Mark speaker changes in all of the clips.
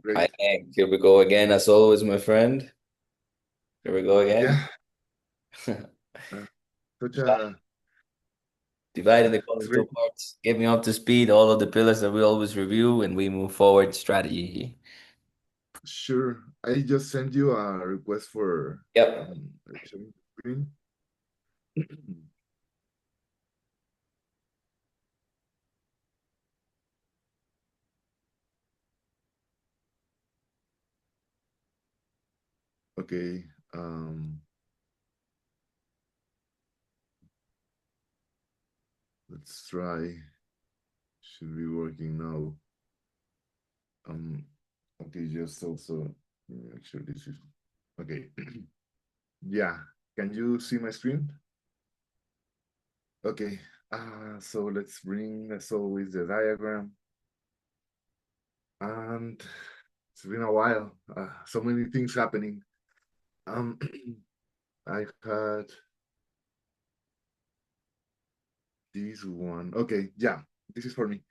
Speaker 1: Great.
Speaker 2: Hi, here we go again, as always, my friend. Here we go again.
Speaker 1: Yeah, uh, such a
Speaker 2: Dividing the call
Speaker 1: it's
Speaker 2: into two
Speaker 1: great.
Speaker 2: parts. Get me up to speed, all of the pillars that we always review, and we move forward strategy.
Speaker 1: Sure. I just sent you a request for
Speaker 2: Yep.
Speaker 1: sharing the screen. Okay. Let's try. Should be working now. Um, okay, just also make sure this is okay. Yeah. Can you see my screen? Okay. So let's bring as always the diagram. And it's been a while. So many things happening. Um, I had this one. Okay, yeah, this is for me.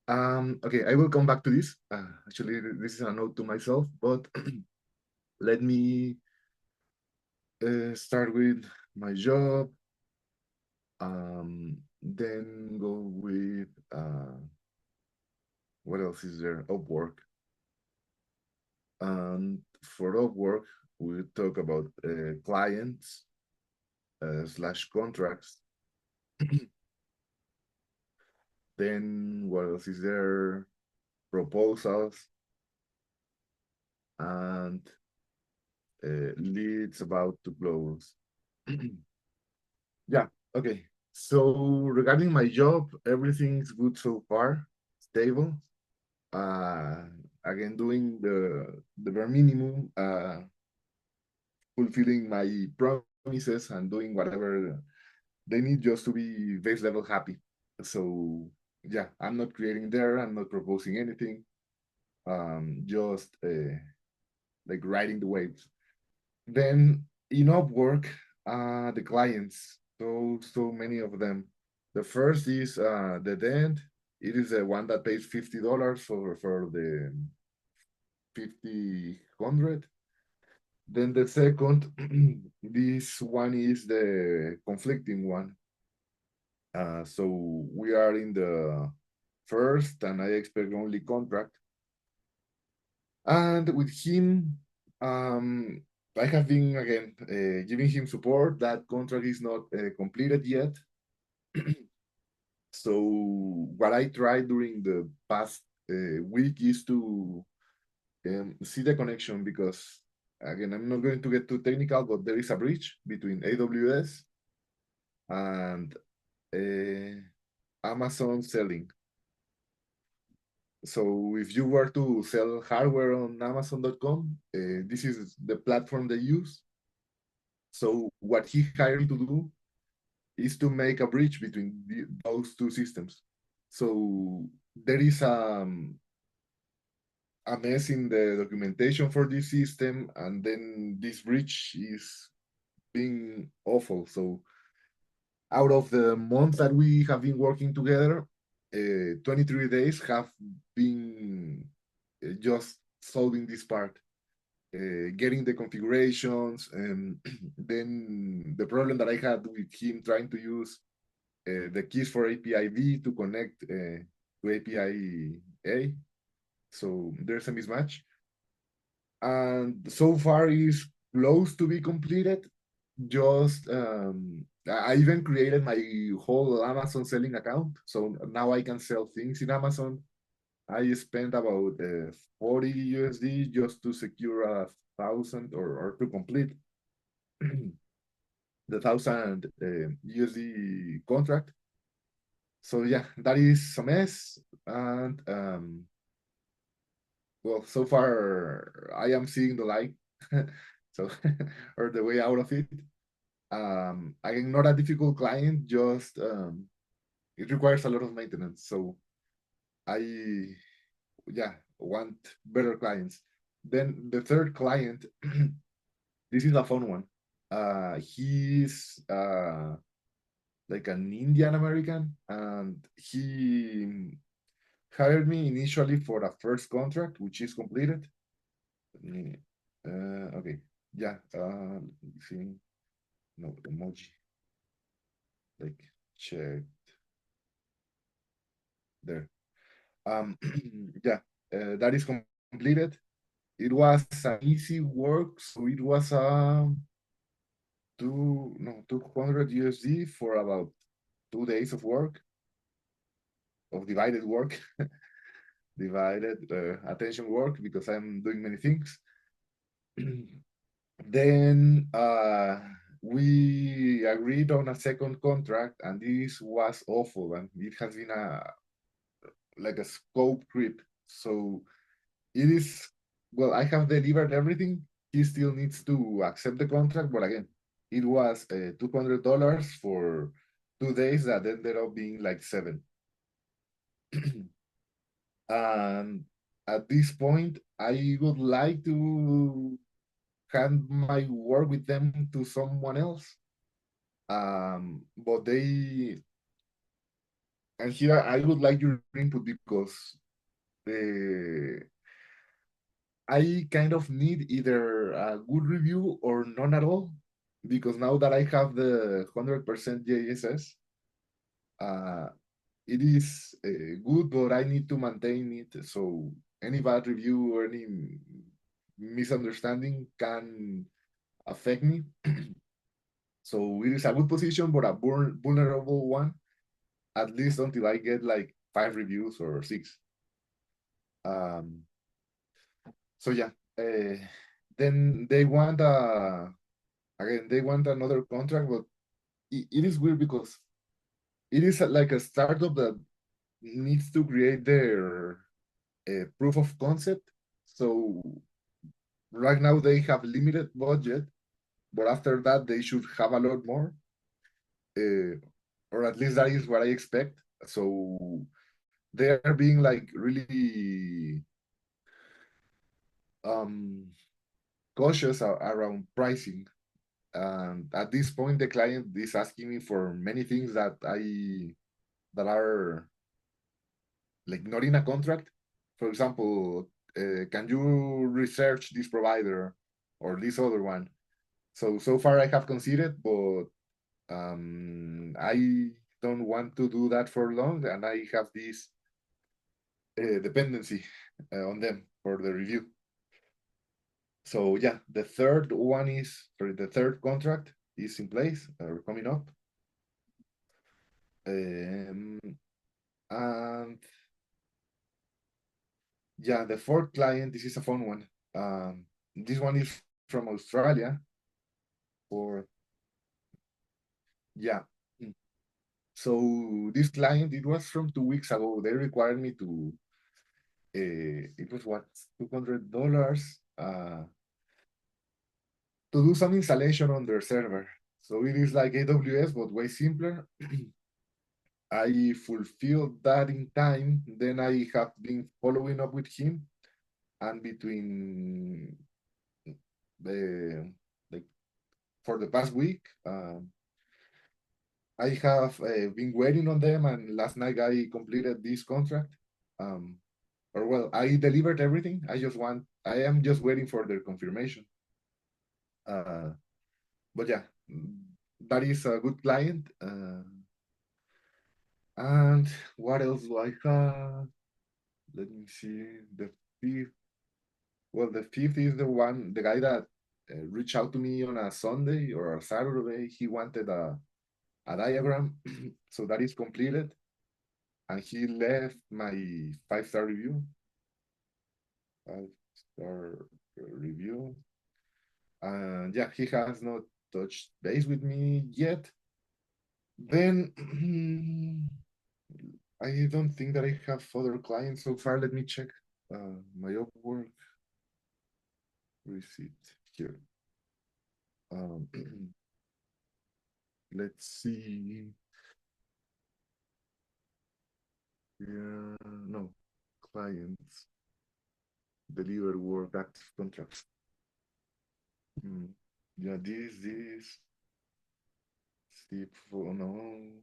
Speaker 1: Okay, I will come back to this. Actually, this is a note to myself, but let me start with my job. Then go with what else is there? Upwork. And for Upwork, we talk about clients slash contracts. Then what else is there? Proposals and leads about to close. Yeah, okay. So regarding my job, everything's good so far, stable. Uh, Again, doing the bare minimum, fulfilling my promises and doing whatever they need just to be base level happy. So yeah, I'm not creating there. I'm not proposing anything. Just like riding the waves. Then in Upwork, the clients, so many of them. The first is the dent. It is the one that pays $50 for the 50 100. Then the second, this one is the conflicting one. So we are in the first, and I expect only contract. And with him, I have been again giving him support. That contract is not completed yet. So what I tried during the past week is to see the connection because again, I'm not going to get too technical, but there is a bridge between AWS and Amazon selling. So if you were to sell hardware on Amazon.com, this is the platform they use. So what he hired me to do is to make a bridge between those two systems. So there is a mess in the documentation for this system, and then this bridge is being awful. So out of the month that we have been working together, 23 days have been just solving this part, getting the configurations, and then the problem that I had with him trying to use the keys for API B to connect to API A. So there's a mismatch. And so far is close to be completed. Just I even created my whole Amazon selling account, so now I can sell things in Amazon. I spent about 40 USD just to secure 1,000 or to complete the 1,000 USD contract. So yeah, that is a mess, and well, so far I am seeing the light, so or the way out of it. I'm not a difficult client, just it requires a lot of maintenance. So I, yeah, want better clients. Then the third client, this is a fun one. He's like an Indian American, and he hired me initially for a first contract, which is completed. Let me, okay, yeah, let me see, no, emoji, like, check there. Yeah, that is completed. It was an easy work, so it was two no 200 USD for about 2 days of work, of divided work, divided attention work, because I'm doing many things. Then we agreed on a second contract, and this was awful, and it has been a like a scope creep. So it is, well, I have delivered everything. He still needs to accept the contract, but again, it was $200 for 2 days that ended up being like seven. And at this point, I would like to hand my work with them to someone else. But they, and here I would like your input, because the I kind of need either a good review or none at all, because now that I have the 100% JSS, uh, it is good, but I need to maintain it. So any bad review or any misunderstanding can affect me. So it is a good position, but a vulnerable one, at least until I get like 5 reviews or 6. Um, so yeah, then they want again, they want another contract, but it is weird because it is like a startup that needs to create their proof of concept. So right now they have limited budget, but after that they should have a lot more, uh, or at least that is what I expect. So they are being like really um, cautious around pricing. And at this point, the client is asking me for many things that are like not in a contract. For example, can you research this provider or this other one? So far I have considered, but I don't want to do that for long, and I have this dependency on them for the review. So yeah, the third contract is in place, coming up. Um, and yeah, the fourth client, this is a fun one. This one is from Australia, or yeah. So this client, it was from 2 weeks ago. They required me to, it was what, $200 to do some installation on their server. So it is like AWS, but way simpler. I fulfilled that in time. Then I have been following up with him, and between the like for the past week, I have been waiting on them, and last night I completed this contract. Um, or well, I delivered everything. I am just waiting for their confirmation. Uh, but yeah, that is a good client. And what else do I have? Let me see. The fifth. Well, the fifth is the guy that reached out to me on a Sunday or a Saturday. He wanted a diagram, so that is completed, and he left my 5-star review. 5-star review, and yeah, he has not touched base with me yet. Then I don't think that I have other clients so far. Let me check my Upwork receipt here. Um, let's see. Yeah, no, clients, deliver work, active contracts. Hmm. Yeah, this, Steve, oh no.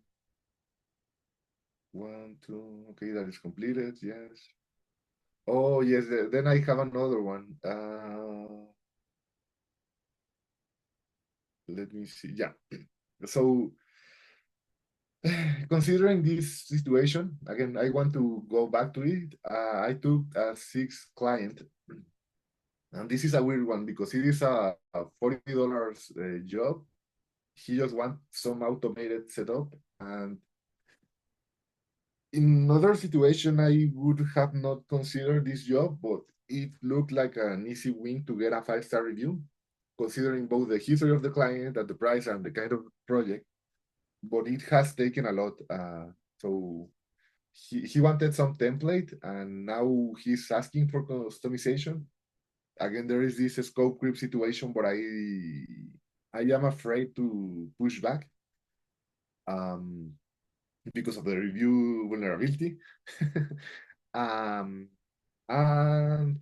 Speaker 1: One, two. Okay, that is completed. Yes. Oh, yes. Then I have another one. Let me see. Yeah. So, considering this situation, again, I want to go back to it. I took a six client, and this is a weird one because it is a $40 job. He just wants some automated setup, and in other situation, I would have not considered this job, but it looked like an easy win to get a 5-star review, considering both the history of the client and the price and the kind of project. But it has taken a lot. So he wanted some template, and now he's asking for customization. Again, there is this scope creep situation, but I am afraid to push back um, because of the review vulnerability. um, and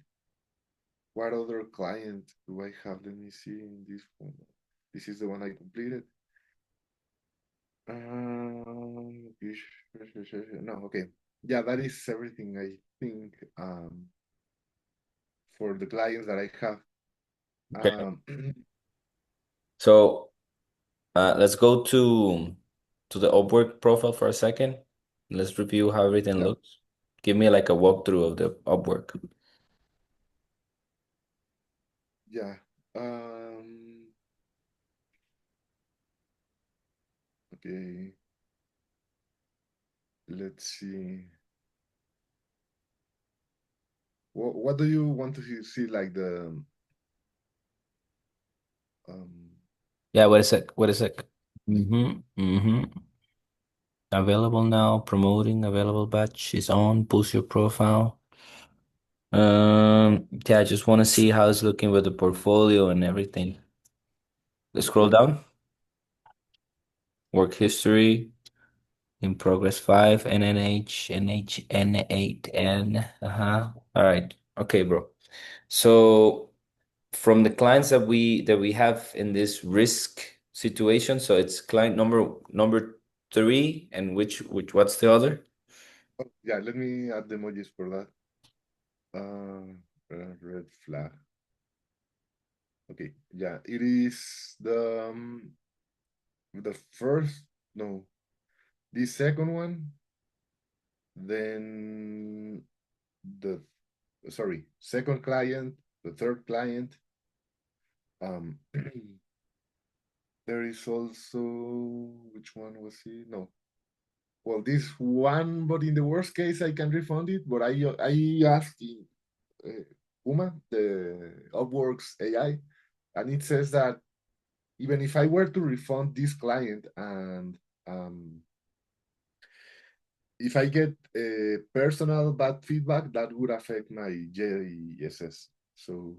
Speaker 1: what other client do I have? Let me see in this one. This is the one I completed. No, okay. Yeah, that is everything I think for the clients that I have.
Speaker 2: Okay.
Speaker 1: Um,
Speaker 2: So let's go to the Upwork profile for a second. Let's review how everything
Speaker 1: yeah,
Speaker 2: looks. Give me like a walkthrough of the Upwork.
Speaker 1: yeah. Um, okay, let's see. What do you want to see like the um
Speaker 2: Yeah, wait a sec. Wait a sec. Mm-hmm. Mm-hmm. Available now. Promoting available batch is on. Boost your profile. Yeah, I just want to see how it's looking with the portfolio and everything. Let's scroll
Speaker 1: okay,
Speaker 2: down. Work history. In progress 5, NNH, NHN8, N. Uh-huh. All right. Okay, bro. So from the clients that we have in this risk situation, so it's client number three, and which what's the other?
Speaker 1: oh, yeah, let me add the emojis for that. Red flag. Okay, yeah, it is the first, no, the second one, then the sorry, second client, the third client. Um, there is also, which one was he? No, well, this one, but in the worst case, I can refund it. But I asked in, Uma, the Upworks AI, and it says that even if I were to refund this client and um, if I get personal bad feedback, that would affect my JSS. So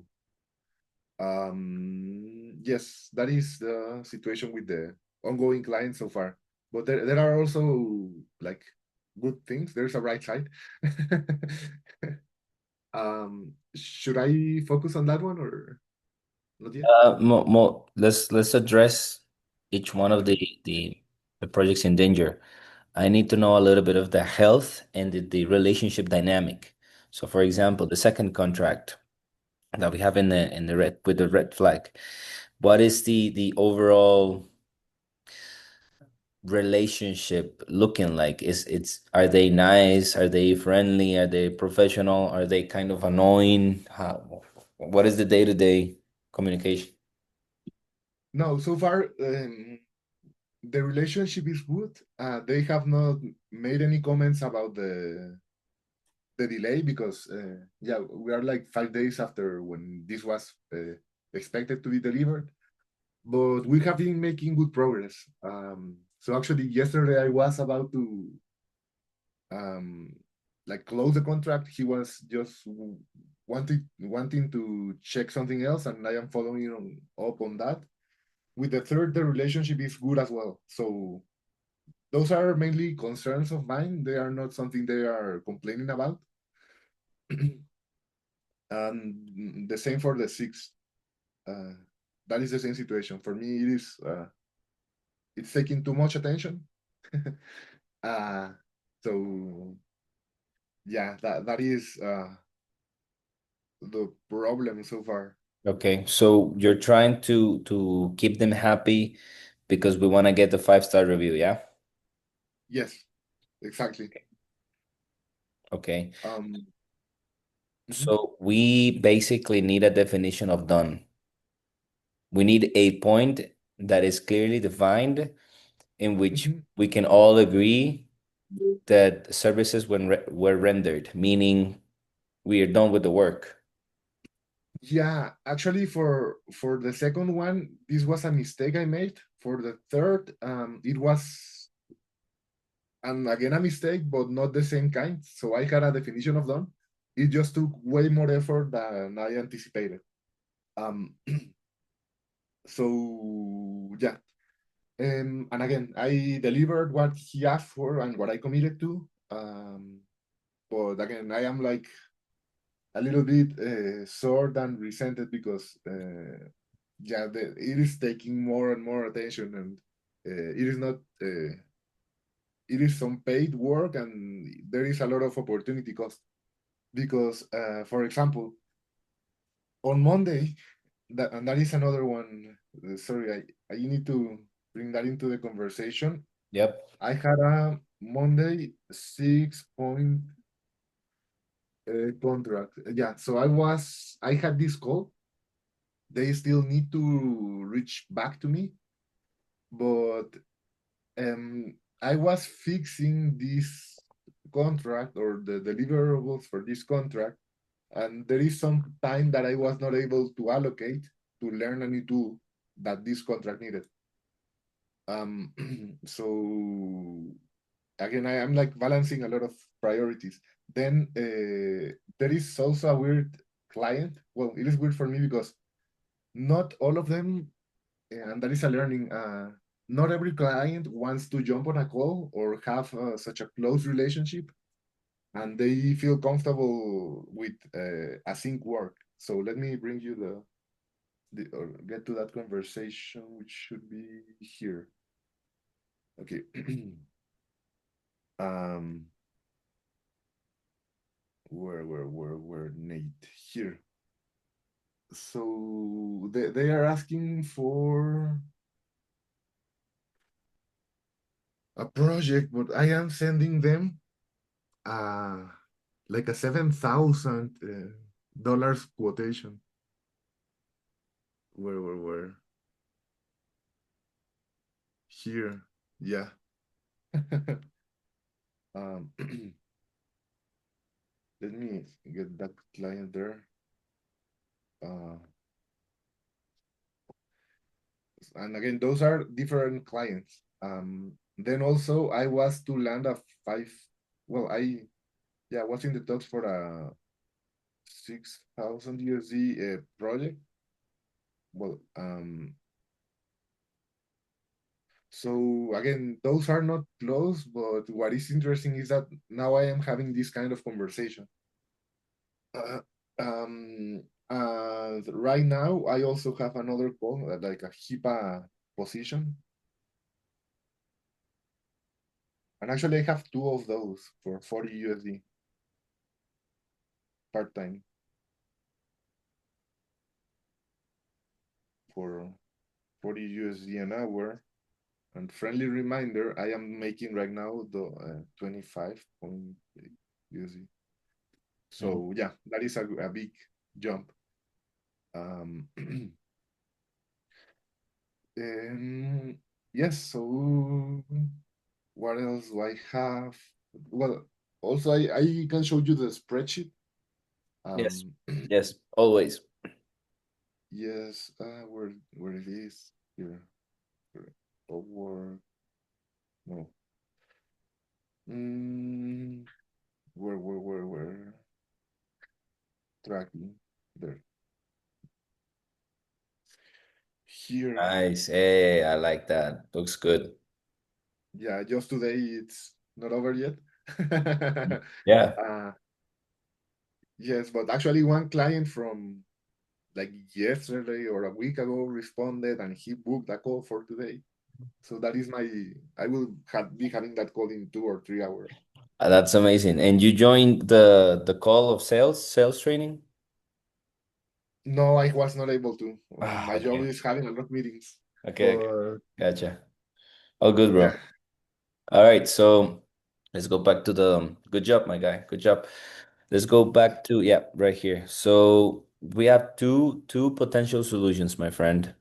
Speaker 1: yes, that is the situation with the ongoing client so far. But there are also like good things. There's a right side. Should I focus on that one or not yet?
Speaker 2: Let's address each one of
Speaker 1: Okay.
Speaker 2: the projects in danger. I need to know a little bit of the health and the relationship dynamic. So, for example, the second contract that we have in the red with the red flag, what is the overall relationship looking like? It's are they nice? Are they friendly? Are they professional? Are they kind of annoying? What is the day-to-day communication?
Speaker 1: No, so far the relationship is good. They have not made any comments about the delay because yeah, we are like 5 days after when this was expected to be delivered. But we have been making good progress. So actually, yesterday I was about to um, like close the contract. He was just wanting to check something else, and I am following up on that. With the third, the relationship is good as well. So those are mainly concerns of mine. They are not something they are complaining about. And the same for the six. Uh, that is the same situation. For me, it is it's taking too much attention. uh, So yeah, that is the problem so far.
Speaker 2: Okay, so you're trying to keep them happy because we want to get the 5-star review, yeah?
Speaker 1: Yes, exactly.
Speaker 2: Okay.
Speaker 1: Um, mhm,
Speaker 2: So we basically need a definition of done. We need a point that is clearly defined in which
Speaker 1: mhm.
Speaker 2: we can all agree that services were rendered, meaning we are done with the work.
Speaker 1: Yeah, actually, for the second one, this was a mistake I made. For the third, it was and again a mistake, but not the same kind. So I had a definition of done. It just took way more effort than I anticipated. Um, so yeah, and again, I delivered what he asked for and what I committed to. But again, I am like a little bit sore and resented because yeah, it is taking more and more attention, and it is not. It is some paid work, and there is a lot of opportunity cost because, for example, on Monday, and that is another one. Sorry, I need to bring that into the conversation.
Speaker 2: Yep.
Speaker 1: I had a Monday 6 point contract. Yeah, so I had this call. They still need to reach back to me, but I was fixing this contract or the deliverables for this contract, and there is some time that I was not able to allocate to learn a new tool that this contract needed. Um, so again, I am like balancing a lot of priorities. Then there is also a weird client. Well, it is weird for me because not all of them, and that is a learning. Not every client wants to jump on a call or have such a close relationship, and they feel comfortable with async work. So let me bring you the or get to that conversation, which should be here. Okay. um, where Nate here. So they are asking for a project, but I am sending them uh like a $7,000 dollars quotation. Where here? Yeah. um, let me get that client there. Uh, and again, those are different clients. Then also I was to land a five. Well, I yeah was in the talks for a 6,000 USD project. Well, so again, those are not close, but what is interesting is that now I am having this kind of conversation. Uh, right now, I also have another call, like a HIPAA position, and actually, I have two of those for 40 USD part time for 40 USD an hour. And friendly reminder, I am making right now the 25.8 USD.
Speaker 2: Mhm.
Speaker 1: So yeah, that is a big jump. Um, and yes, so what else do I have? Well, also I can show you the spreadsheet.
Speaker 2: Yes.
Speaker 1: Um,
Speaker 2: Yes, always.
Speaker 1: yes, where it is here. Upwork. No. Mm, where? Tracking. There. Here.
Speaker 2: Nice. Hey, I like that. Looks good.
Speaker 1: Yeah, just today it's not over yet.
Speaker 2: Yeah.
Speaker 1: uh, yes, but actually one client from like yesterday or a week ago responded and he booked a call for today. So that is I will be having that call in 2 or 3 hours.
Speaker 2: That's amazing. And you joined the call of sales training?
Speaker 1: No, I was not able to.
Speaker 2: Ah,
Speaker 1: My job
Speaker 2: okay.
Speaker 1: is having a lot of meetings,
Speaker 2: Okay, okay.
Speaker 1: but
Speaker 2: Gotcha. All good,
Speaker 1: yeah.
Speaker 2: bro. All right, so let's go back to the good job, my guy. Good job. Let's go back to yeah, right here. So we have two potential solutions, my friend.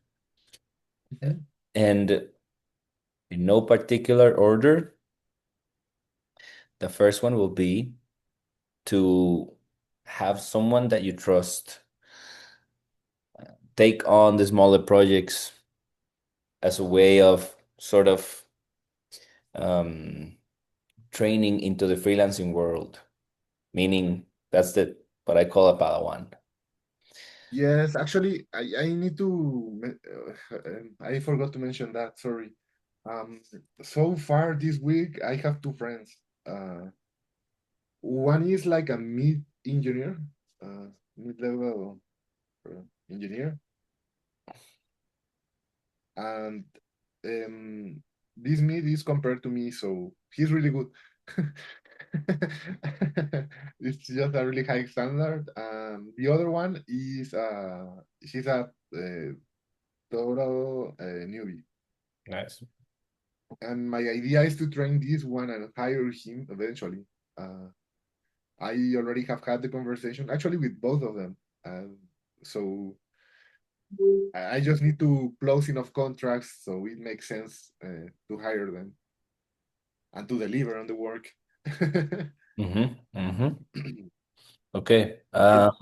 Speaker 1: Mhm.
Speaker 2: And in no particular order, the first one will be to have someone that you trust take on the smaller projects as a way of sort of um, training into the freelancing world, meaning that's the what I call a Padawan.
Speaker 1: Yes, actually, I need to. I forgot to mention that. Sorry. Um, so far this week, I have two friends. Uh, One is like a mid engineer, mid-level engineer, and um, this mid is compared to me, so he's really good. It's just a really high standard. The other one is she's a total newbie,
Speaker 2: Nice.
Speaker 1: and my idea is to train this one and hire him eventually. Uh, I already have had the conversation actually with both of them. So I just need to close enough contracts so it makes sense to hire them and to deliver on the work.
Speaker 2: Mm-hmm. Mm-hmm. Okay.
Speaker 1: But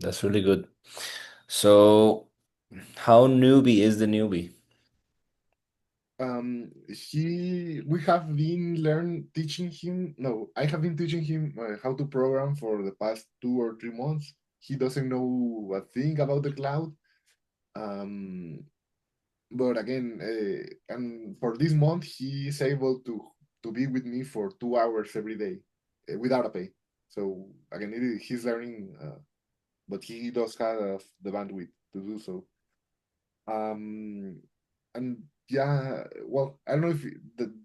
Speaker 2: That's really good. So, how newbie is the newbie?
Speaker 1: we have been learn teaching him. No, I have been teaching him how to program for the past 2 or 3 months. He doesn't know a thing about the cloud. Um, but again, and for this month, he is able to be with me for 2 hours every day without a pay. So again, he's learning, but he does have the bandwidth to do so. Um, and yeah, well, I don't know if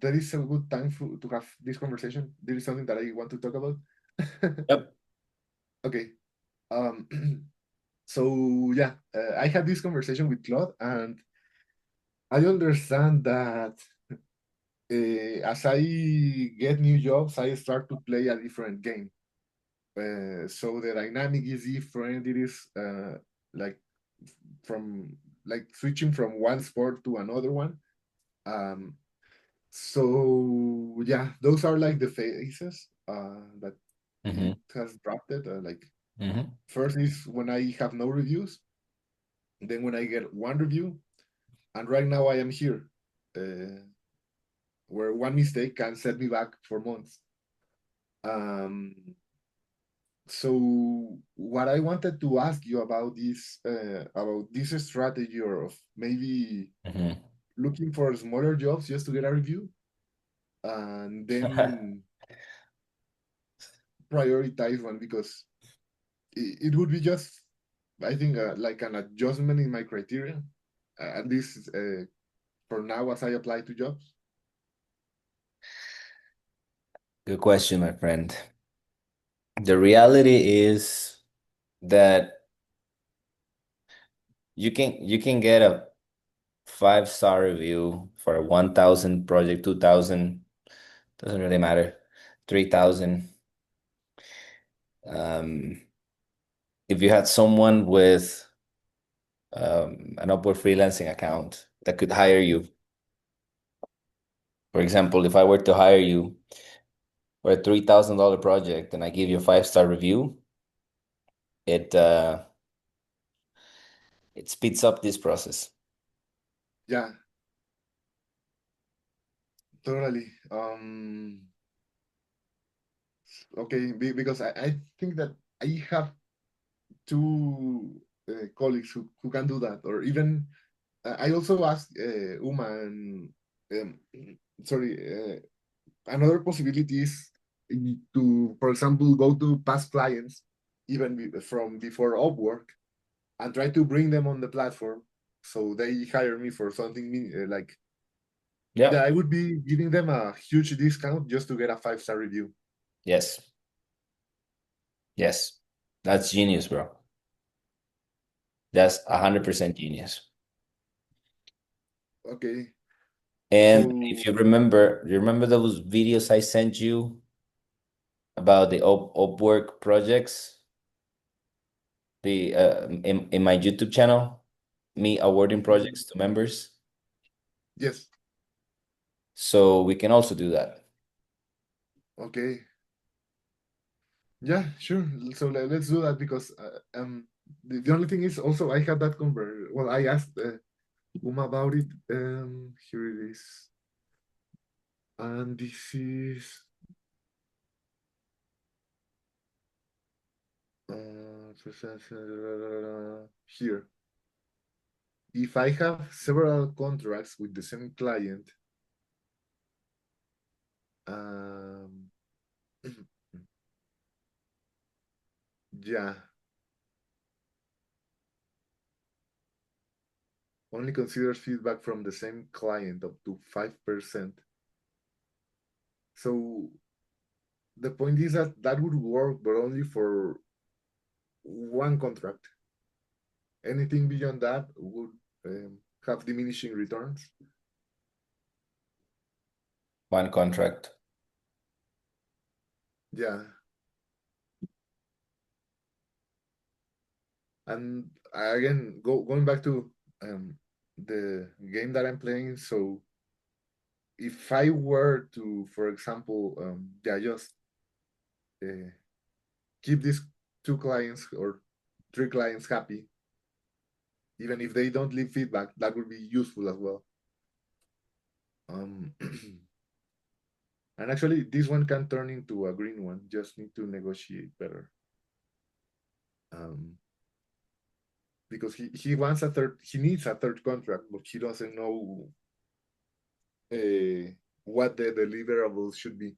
Speaker 1: there is a good time to have this conversation. There is something that I want to talk about.
Speaker 2: Yep.
Speaker 1: Okay. Um, so yeah, I had this conversation with Claude, and I understand that as I get new jobs, I start to play a different game. So the dynamic is different. It is like from like switching from one sport to another one. Um, so yeah, those are like the phases that
Speaker 2: Mm-hmm.
Speaker 1: it has dropped it. Like
Speaker 2: Mm-hmm.
Speaker 1: first is when I have no reviews, then when I get one review, and right now I am here, uh, where one mistake can set me back for months. Um, so what I wanted to ask you about this strategy or of maybe
Speaker 2: Mm-hmm.
Speaker 1: looking for smaller jobs just to get a review and then prioritize one because it would be just I think like an adjustment in my criteria at least for now as I apply to jobs.
Speaker 2: Good question, my friend. The reality is that you can get a 5-star review for a 1,000 project, 2,000, doesn't really matter, 3,000. Um, if you had someone with an Upwork freelancing account that could hire you, for example, if I were to hire you for a $3,000 project and I give you a 5-star review, it it speeds up this process.
Speaker 1: Yeah, totally. Okay, because I think that I have two colleagues who can do that, or even I also asked Uma and um, sorry, another possibility is to, for example, go to past clients, even from before Upwork, and try to bring them on the platform so they hire me for something like Yeah,
Speaker 2: Yeah.
Speaker 1: I would be giving them a huge discount just to get a 5-star review.
Speaker 2: Yes. Yes. That's genius, bro. That's 100% genius.
Speaker 1: Okay,
Speaker 2: And if
Speaker 1: so
Speaker 2: you remember those videos I sent you about the Upwork projects, the in my YouTube channel, me awarding
Speaker 1: mhm,
Speaker 2: projects to members.
Speaker 1: yes,
Speaker 2: So we can also do that.
Speaker 1: okay, yeah, sure. So let's do that because the only thing is also I had that conver. Well, I asked Uma about it. Here it is, and this is here. If I have several contracts with the same client, um, yeah, only considers feedback from the same client up to 5%. So the point is that that would work, but only for one contract. Anything beyond that would have diminishing returns.
Speaker 2: One contract.
Speaker 1: Yeah. And again, going back to the game that I'm playing. So if I were to, for example, yeah, just uh, keep these two clients or three clients happy, even if they don't leave feedback, that would be useful as well. Um, and actually, this one can turn into a green one. Just need to negotiate better. Um, because he wants a third, he needs a third contract, but he doesn't know uh, what the deliverables should be.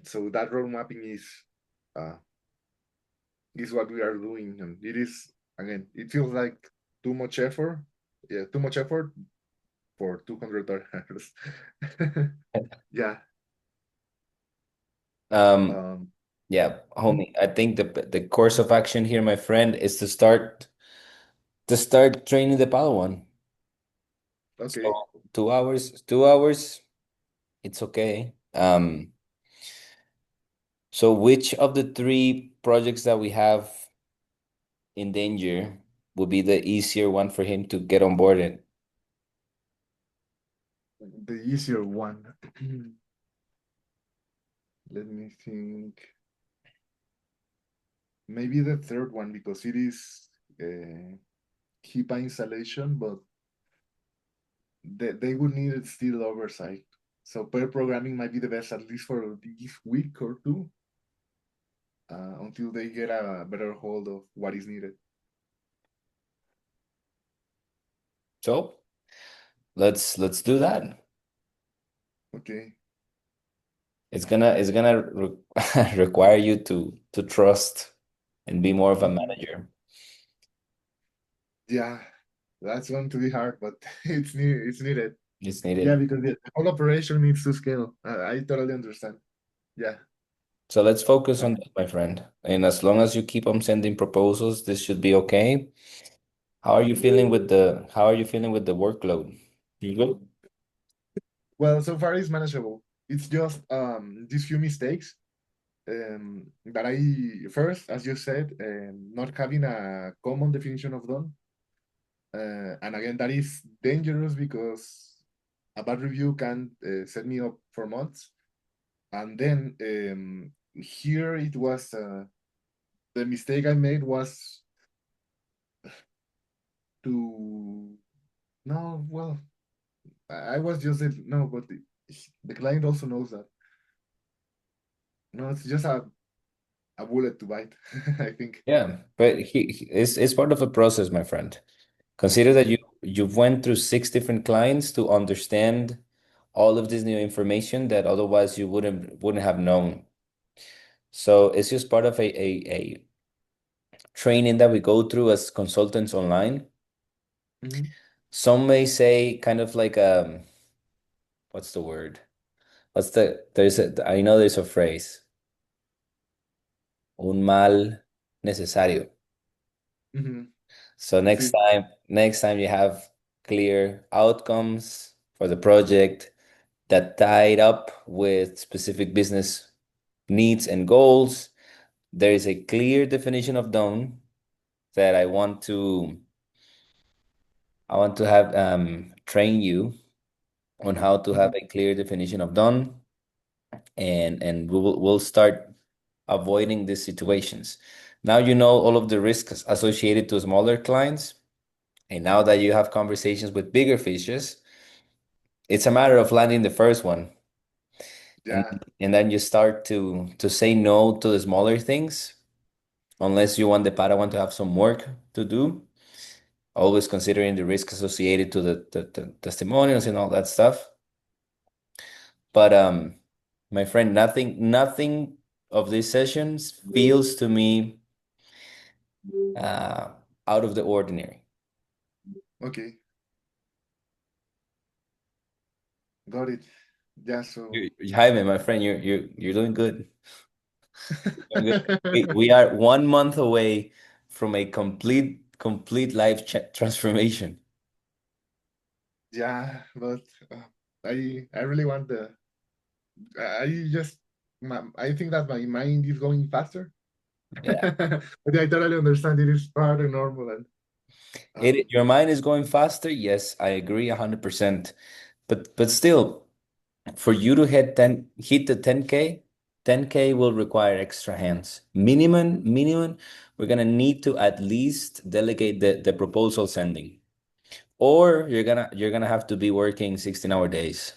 Speaker 1: So that road mapping uh, is what we are doing, and it is again. It feels like too much effort. Yeah, too much effort for $200. Yeah.
Speaker 2: Um,
Speaker 1: Um.
Speaker 2: yeah,
Speaker 1: Mhm.
Speaker 2: homie, I think the course of action here, my friend, is to start training the Padawan.
Speaker 1: Okay.
Speaker 2: So 2 hours, it's okay. So which of the three projects that we have in danger would be the easier one for him to get on board in?
Speaker 1: The easier one. Let me think. Maybe the third one because it is HIPAA installation, but they would need it still oversight. So pair programming might be the best, at least for this week or two, until they get a better hold of what is needed.
Speaker 2: So let's do that.
Speaker 1: Okay.
Speaker 2: It's gonna require you to trust and be more of a
Speaker 1: Mhm.
Speaker 2: manager.
Speaker 1: Yeah, that's going to be hard, but it's needed. It's needed.
Speaker 2: It's
Speaker 1: Yeah,
Speaker 2: needed.
Speaker 1: because the whole operation needs to scale. I totally understand. Yeah.
Speaker 2: So let's focus
Speaker 1: Uh,
Speaker 2: on that, my friend. And as long as you keep on sending proposals, this should be okay. How are you feeling with the workload? You good?
Speaker 1: well, so far it's manageable. It's just these few mistakes that I first, as you said, not having a common definition of done. And again, that is dangerous because a bad review can set me up for months. And then here it was the mistake I made was to no, well, I was just no, but the client also knows that. No, it's just a bullet to bite, I think.
Speaker 2: Yeah, but it's part of a process, my friend. Consider that you've went through six different clients to understand all of this new information that otherwise you wouldn't have known. So it's just part of a training that we go through as consultants online.
Speaker 1: Mhm.
Speaker 2: Some may say kind of like what's the word? I know there's a phrase, un mal necesario.
Speaker 1: Mhm.
Speaker 2: So
Speaker 1: See,
Speaker 2: next time you have clear outcomes for the project that tied up with specific business needs and goals. There is a clear definition of done that I want to have train you on how to have
Speaker 1: mhm,
Speaker 2: a clear definition of done, and we'll start avoiding these situations. Now you know all of the risks associated to smaller clients, and now that you have conversations with bigger fishes, it's a matter of landing the first one, and
Speaker 1: yeah,
Speaker 2: and then you start to say no to the smaller things unless you want the Padawan to have some work to do, always considering the risk associated to the testimonials and all that stuff. But my friend, nothing of these sessions feels to me uh out of the ordinary.
Speaker 1: okay, got it. Yeah, so
Speaker 2: Jaime, my friend, you're doing good. Doing good. We are 1 month away from a complete life transformation.
Speaker 1: yeah, but I really want the I just I think that my mind is going faster.
Speaker 2: Yeah.
Speaker 1: But I totally understand it is part of normal and
Speaker 2: Your mind is going faster. Yes, I agree 100%. But still, for you to hit the 10K, 10K will require extra hands. Minimum, we're gonna need to at least delegate the proposal sending. Or you're gonna have to be working 16-hour days.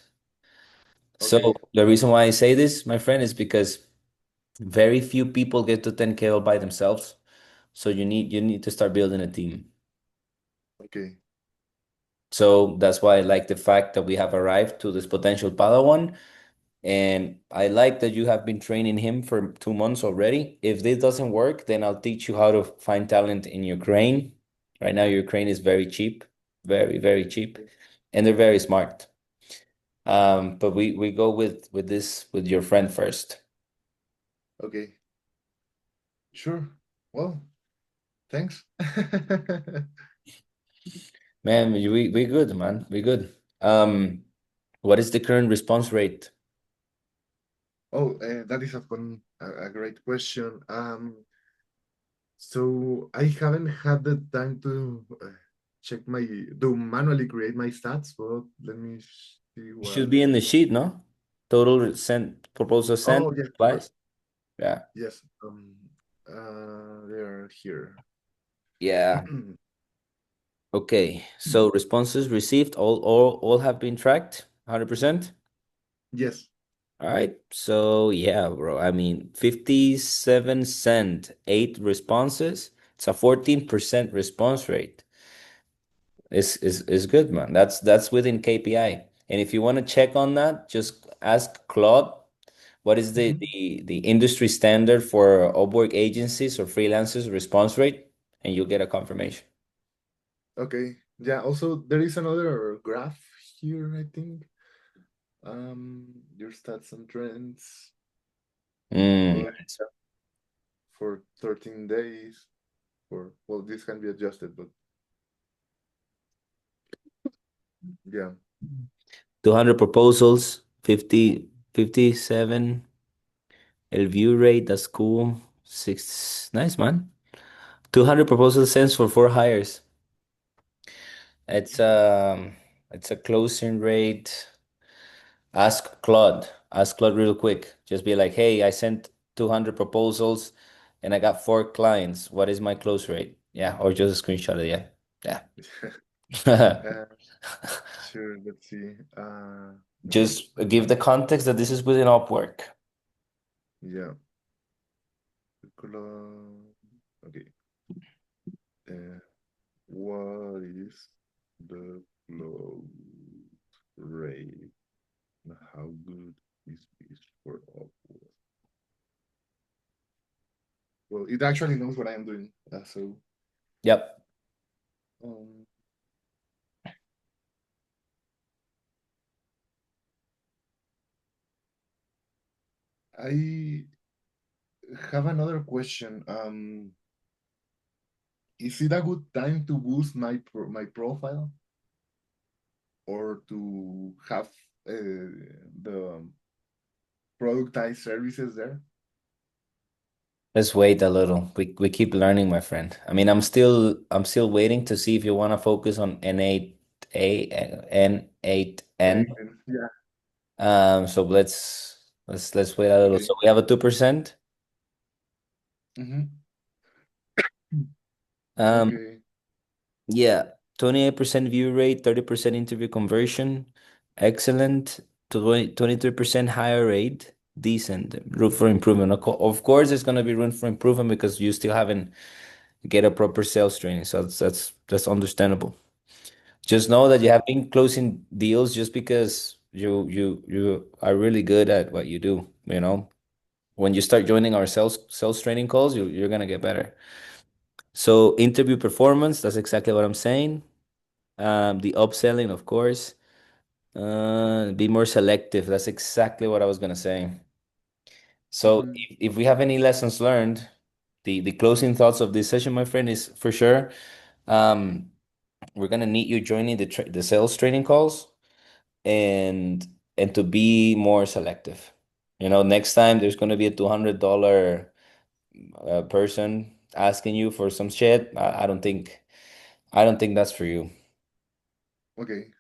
Speaker 2: So
Speaker 1: okay,
Speaker 2: the reason why I say this, my friend, is because very few people get to 10K all by themselves. So you need to start building a team.
Speaker 1: okay,
Speaker 2: So that's why I like the fact that we have arrived to this potential Padawan. And I like that you have been training him for 2 months already. If this doesn't work, then I'll teach you how to find talent in Ukraine. Right now, Ukraine is very cheap, very, very cheap, and they're very smart. But we go with this with your friend first.
Speaker 1: okay, sure. Well, thanks.
Speaker 2: Man, we good, man. We good. What is the current response rate?
Speaker 1: Oh, that is a great question. So I haven't had the time to check to manually create my stats, but let me see
Speaker 2: It should
Speaker 1: what.
Speaker 2: be in the sheet, no? Total sent proposal sent
Speaker 1: Oh, yes, sure.
Speaker 2: replies. Yeah.
Speaker 1: Yes. They're here.
Speaker 2: Yeah. Okay. So responses received, all have been tracked, 100%.
Speaker 1: Yes.
Speaker 2: All right. So yeah, bro. I mean, 57 sent, 8 responses. It's a 14% response rate. Is good, man. That's within KPI. And if you want to check on that, just ask Claude what is the
Speaker 1: Mhm.
Speaker 2: the the industry standard for Upwork agencies or freelancers response rate, and you'll get a confirmation.
Speaker 1: Okay. Yeah. Also, there is another graph here, I think. Your stats and trends,
Speaker 2: Mm.
Speaker 1: but for 13 days. For well, this can be adjusted, but yeah.
Speaker 2: 200 proposals, 57. El view rate, that's cool. Nice, man. 200 proposals sent for 4 hires. It's um, it's a closing rate. Ask Claude real quick. Just be like, hey, I sent 200 proposals and I got 4 clients. What is my close rate? Yeah, or just a screenshot of it. Yeah. Yeah.
Speaker 1: Uh, sure. Let's see. Let me.
Speaker 2: Just give the context that this is within Upwork.
Speaker 1: Yeah. Okay. Uh, what is the close rate? How good is this for Upwork? Well, it actually knows what I am doing. So
Speaker 2: Yep.
Speaker 1: um, I have another question. Is it a good time to boost my profile or to have the productized services there?
Speaker 2: Let's wait a little. We keep learning, my friend. I mean, I'm still waiting to see if you want to focus on N8A N8N.
Speaker 1: Yeah.
Speaker 2: So let's wait a little.
Speaker 1: Okay.
Speaker 2: So we have a 2%.
Speaker 1: Mm-hmm.
Speaker 2: Um,
Speaker 1: Okay.
Speaker 2: yeah, 28% view rate, 30% interview conversion. Excellent. 23% higher rate. Decent. Room for improvement. Of course, there's gonna be room for improvement because you still haven't get a proper sales training. So that's understandable. Just know that you
Speaker 1: Okay.
Speaker 2: have been closing deals just because you are really good at what you do, you know. When you start joining our sales training calls, you're gonna get better. So interview performance, that's exactly what I'm saying. The upselling, of course. Be more selective. That's exactly what I was gonna say. So
Speaker 1: Mm-hmm.
Speaker 2: if we have any lessons learned, the closing thoughts of this session, my friend, is for sure. Um, we're gonna need you joining the sales training calls and to be more selective. You know, next time there's gonna be a $200 person asking you for some shit. I don't think that's for you.
Speaker 1: Okay.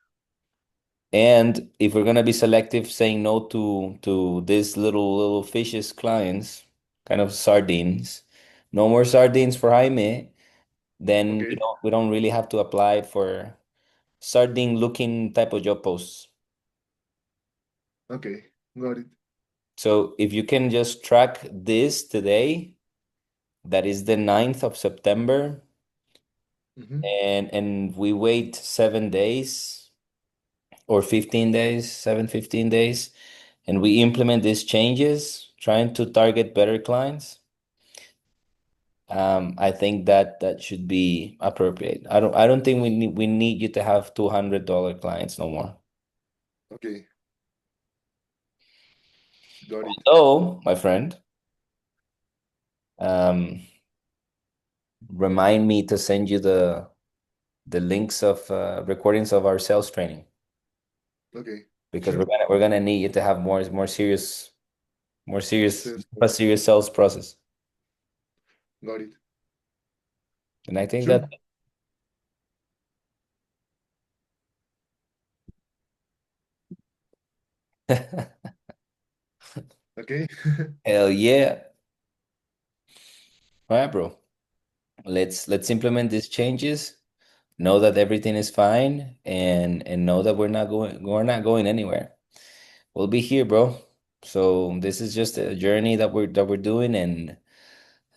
Speaker 2: And if we're gonna be selective, saying no to these little fishes clients, kind of sardines, no more sardines for Jaime, then we
Speaker 1: Okay.
Speaker 2: don't we don't really have to apply for sardine looking type of job posts.
Speaker 1: Okay. Got it.
Speaker 2: So if you can just track this today, that is the 9th of September,
Speaker 1: Mm-hmm.
Speaker 2: and we wait 7 days or 15 days, 15 days, and we implement these changes, trying to target better clients. I think that should be appropriate. I don't think we need you to have $200 clients no more.
Speaker 1: Okay. Got it.
Speaker 2: Although, my friend, um, remind me to send you the links of recordings of our sales training
Speaker 1: Okay.
Speaker 2: because we're
Speaker 1: Sure.
Speaker 2: gonna we're gonna need you to have more serious
Speaker 1: Says
Speaker 2: a serious sales process.
Speaker 1: got it.
Speaker 2: And I think
Speaker 1: Sure.
Speaker 2: that
Speaker 1: Okay.
Speaker 2: hell yeah. All right, bro. Let's implement these changes. Know that everything is fine and know that we're not going anywhere. We'll be here, bro. So this is just a journey that we're doing, and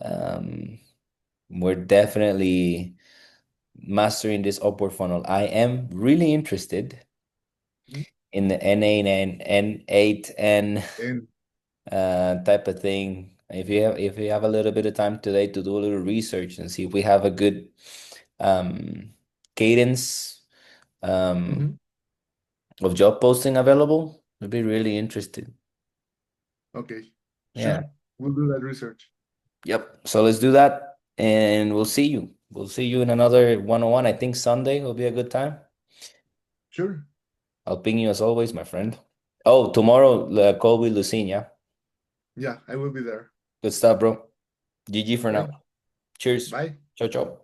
Speaker 2: um we're definitely mastering this upward funnel. I am really interested
Speaker 1: Mhm.
Speaker 2: in the N8 and N8 and
Speaker 1: And
Speaker 2: type of thing. If you have a little bit of time today to do a little research and see if we have a good um cadence um
Speaker 1: mhm.
Speaker 2: of job posting available, I'd be really interested.
Speaker 1: Okay.
Speaker 2: Yeah.
Speaker 1: Sure. We'll do that research.
Speaker 2: Yep. So let's do that and we'll see you. We'll see you in another one-on-one. I think Sunday will be a good time.
Speaker 1: Sure.
Speaker 2: I'll ping you as always, my friend. Oh, tomorrow, call with Lucine, yeah?
Speaker 1: Yeah, I will be there.
Speaker 2: Good stuff, bro. GG for now.
Speaker 1: Okay.
Speaker 2: Cheers.
Speaker 1: Bye.
Speaker 2: Ciao, ciao.